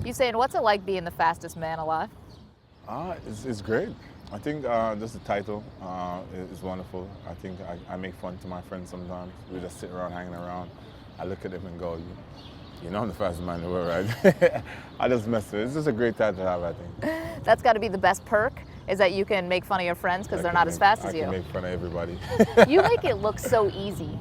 Usain, what's it like being the fastest man alive? It's great. I think just the title is wonderful. I think I make fun to my friends sometimes. We just sit around hanging around. I look at them and go, you know I'm the fastest man in the world, right? I just mess with it. It's just a great time to have, I think. That's got to be the best perk, is that you can make fun of your friends because they're not as fast as you. I can make fun of everybody. You make it look so easy.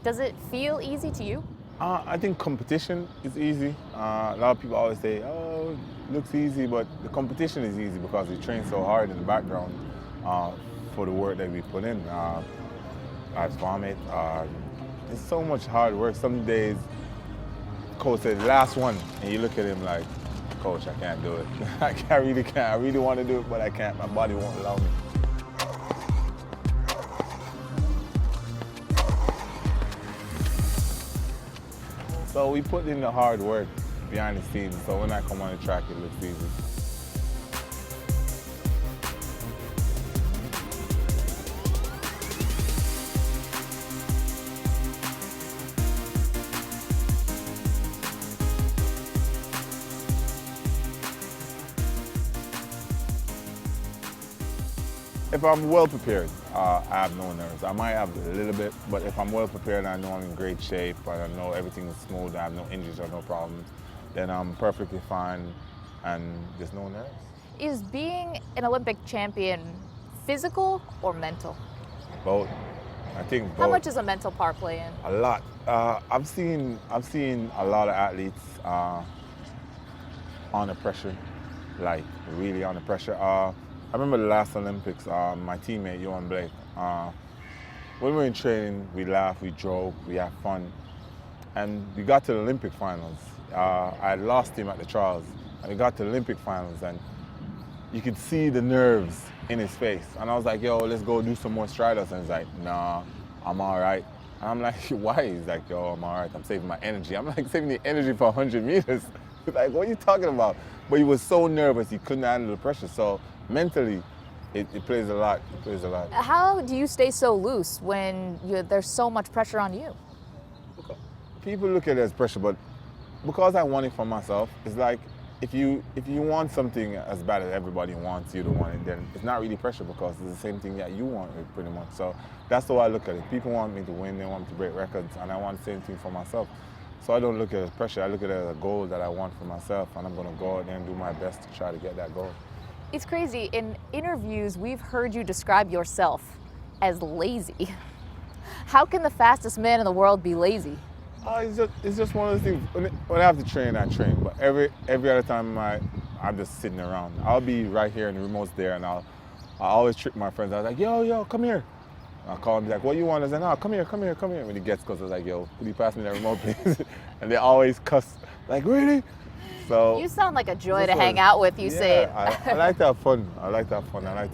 Does it feel easy to you? I think competition is easy. A lot of people always say, oh, it looks easy, but the competition is easy because we train so hard in the background for the work that we put in. I vomit. It's so much hard work. Some days, coach said, last one, and you look at him like, coach, I can't do it. I really can't. I really want to do it, but I can't. My body won't allow me. So we put in the hard work behind the scenes, so when I come on the track, it looks easy. If I'm well prepared, I have no nerves. I might have a little bit, but if I'm well prepared and I know I'm in great shape, and I know everything is smooth, I have no injuries or no problems, then I'm perfectly fine and there's no nerves. Is being an Olympic champion physical or mental? Both. I think both. How much does a mental part play in? A lot. I've seen a lot of athletes under pressure, like really under pressure. I remember the last Olympics, my teammate, Johan Blake, when we were in training, we laughed, we drove, we had fun. And we got to the Olympic finals. I had lost him at the trials. And we got to the Olympic finals and you could see the nerves in his face. And I was like, yo, let's go do some more striders. And he's like, nah, I'm all right. And I'm like, why? He's like, yo, I'm all right, I'm saving my energy. I'm like, saving the energy for 100 meters. He's like, what are you talking about? But he was so nervous, he couldn't handle the pressure. So mentally, it plays a lot. It plays a lot. How do you stay so loose when there's so much pressure on you? People look at it as pressure, but because I want it for myself, it's like if you want something as bad as everybody wants you to want it, then it's not really pressure because it's the same thing that you want it pretty much. So that's the way I look at it. People want me to win, they want me to break records, and I want the same thing for myself. So I don't look at it as pressure, I look at it as a goal that I want for myself, and I'm going to go out there and do my best to try to get that goal. It's crazy. In interviews, we've heard you describe yourself as lazy. How can the fastest man in the world be lazy? It's just one of those things. When I have to train, I train. But every other time I'm just sitting around. I'll be right here and the remote's there, and I always trick my friends. I was like, yo, come here. I'll call him, like, what you want? I say, no, come here. When he gets close, I was like, yo, could you pass me that remote, please? And they always cuss, like, really? So you sound like a joy to hang out with, Usain. Yeah, I like to have fun. I like to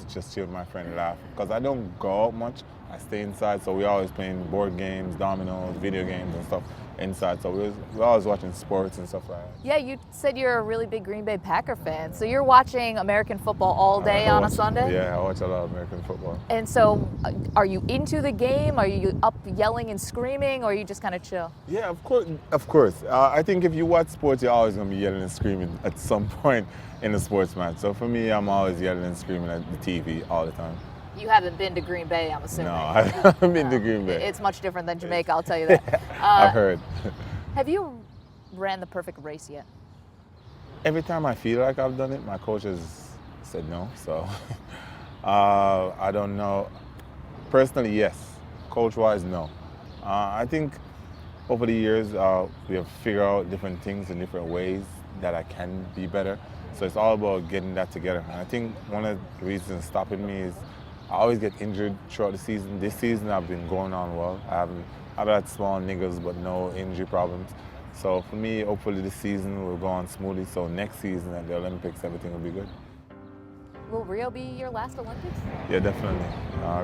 just chill with my friend and laugh. Because I don't go out much. I stay inside, so we're always playing board games, dominoes, video games and stuff inside. So we're always watching sports and stuff like that. Yeah, you said you're a really big Green Bay Packer fan. So you're watching American football all day on a Sunday? Yeah, I watch a lot of American football. And so are you into the game? Are you up yelling and screaming, or are you just kind of chill? Yeah, of course. I think if you watch sports, you're always going to be yelling and screaming at some point in the sports match. So for me, I'm always yelling and screaming at the TV all the time. You haven't been to Green Bay, I'm assuming. No, I haven't been to Green Bay. It's much different than Jamaica, I'll tell you that. I've heard. Have you ran the perfect race yet? Every time I feel like I've done it, my coach has said no. So I don't know. Personally, yes. Coach-wise, no. I think over the years, we have figured out different things in different ways that I can be better. So it's all about getting that together. And I think one of the reasons stopping me is I always get injured throughout the season. This season I've been going on well. I've had small niggles but no injury problems. So for me, hopefully this season will go on smoothly. So next season at the Olympics, everything will be good. Will Rio be your last Olympics? Yeah, definitely.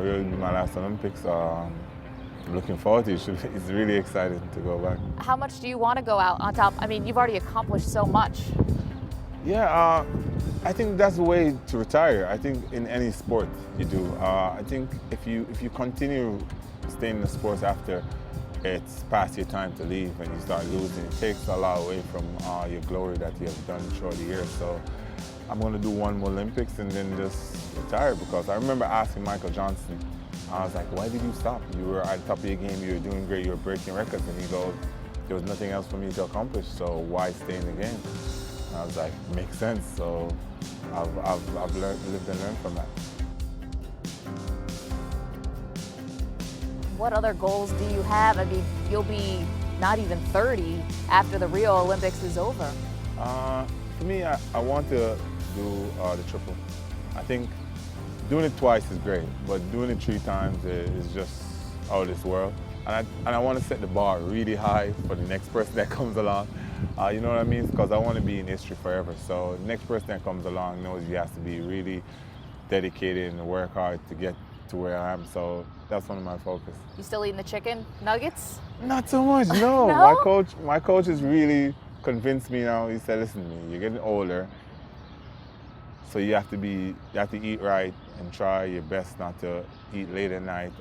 Rio will be my last Olympics. I'm looking forward to it. It's really exciting to go back. How much do you want to go out on top? I mean, you've already accomplished so much. Yeah, I think that's the way to retire. I think in any sport you do. I think if you continue staying in the sports after, it's past your time to leave and you start losing. It takes a lot away from your glory that you have done throughout the years. So I'm going to do one more Olympics and then just retire, because I remember asking Michael Johnson, I was like, why did you stop? You were at the top of your game, you were doing great, you were breaking records. And he goes, there was nothing else for me to accomplish, so why stay in the game? And I was like, makes sense. So I've lived and learned from that. What other goals do you have? I mean, you'll be not even 30 after the Rio Olympics is over. For me, I want to do the triple. I think doing it twice is great, but doing it 3 times is just out of this world. And I want to set the bar really high for the next person that comes along. You know what I mean? Because I want to be in history forever. So the next person that comes along knows you have to be really dedicated and work hard to get to where I am. So that's one of my focus. You still eating the chicken nuggets? Not so much, no. No? My coach has really convinced me now. He said, listen to me, you're getting older, so you have to eat right and try your best not to eat late at night,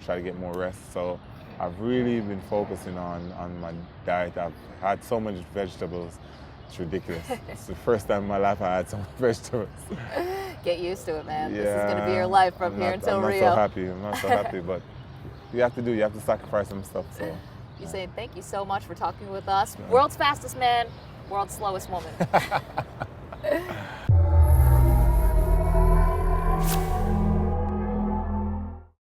try to get more rest. So I've really been focusing on my diet. I've had so much vegetables, it's ridiculous. It's the first time in my life I had so much vegetables. Get used to it, man. Yeah, This is going to be your life from here until Rio. I'm not so happy, but you have to sacrifice some stuff. So. Usain, thank you so much for talking with us. World's fastest man, world's slowest woman.